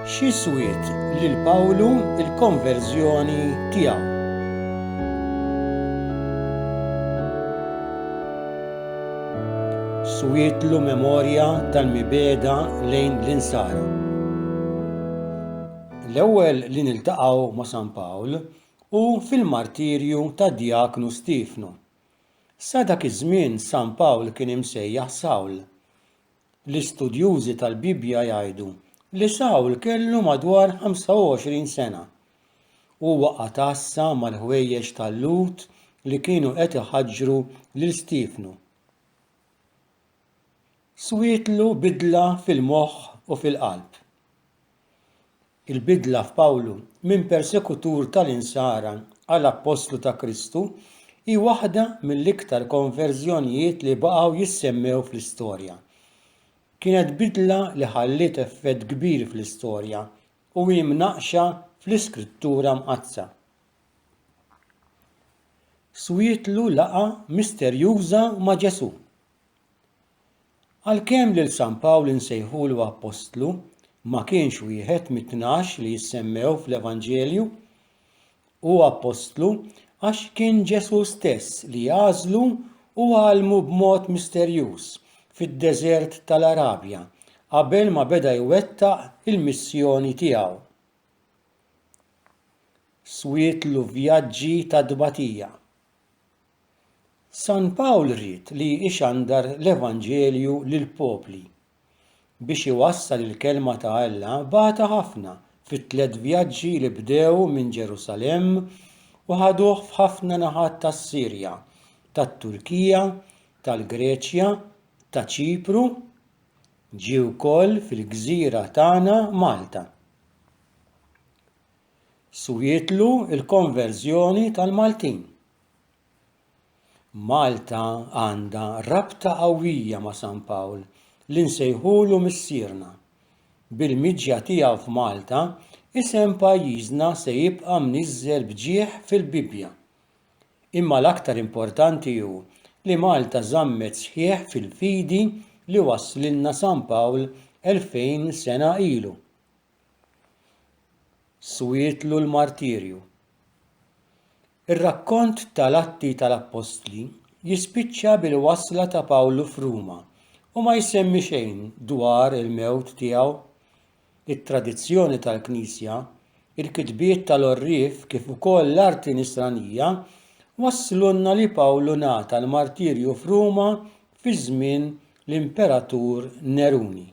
Xi swiet lil Pawlu il-konverżjoni tiegħu. Swietlu memorja tal-mibeda lejn l-insara. L-ewwel li niltaqgħu ma' San Pawl hu fil-martirju tad-Djaknu Stifnu. Sa dak iż-żmien San Pawl kien imsejjaħ Sawl. L-istudjużi tal-Bibja jgħidu li Sawl kellu madwar 25 sena. Huwa qatassa mal-ħwejjeġ tal-Lut li kienu qed iħaġġru lil Stifnu. Swietlu bidla fil-moħħ u fil-qalb. Il-bidla f'Pawlu minn persekutur tal-insara għal Apostlu ta' Kristu hi waħda mill-iktar konverżjonijiet li baqgħu jissemmew fl-istorja. Kienet bidla li ħalliet effett kbir fl-istorja u hi mnaqxa fl-Iskrittura mqazza. Swietlu laqa misterjuża ma' Ġesu. Għalkemm lil San Pawl insejħulu Apostlu, ma kienx wieħed mit-12 li jissemmew fl-Evanġelju, u Apostlu għax kien Ġesu stess li għażlu u għalmu b'mod misterjuż fid-deżert tal-Arabja qabel ma beda jwettaq il-missjoni tiegħu. Swietlu vjaġġi ta' dbatija. San Pawl ried li ixandar l-Evanġelju lill-popli. Biex iwassal il-kelma ta' Alla bagħata ħafna fit-3 vjaġġi li bdew minn Ġerusalemm u ħaduh f'ħafna naħat tas-Sirja, tat-Turkija, tal-Greċja, ta' Ċipru, ġie wkoll fil-gżira tagħna Malta. Swietlu il-konverżjoni tal-Maltin. Malta għandha rabta qawwija ma' San Pawl li nsejħulu missierna. Bil-miġja tiegħu f'Malta isem pajjiżna se jibqa' mniżżel bġieħ fil-Bibja. Imma l-aktar importanti hu li Malta żammet sħiħ fil-fidi li wasslilna San Pawl 2000 sena ilu. Swietlu l-martirju. Ir-rakkont tal-Atti tal-Apostli jispiċċa bil-wasla ta' Pawlu f'Ruma u ma jsemmi xejn dwar il-mewt tiegħu. It-tradizzjoni tal-Knisja, il-kitbiet tal-Orrief kif ukoll l-arti nisranija wasslulna li Pawlu ngħata l-martirju f'Ruma fi żmien l-Imperatur Neruni.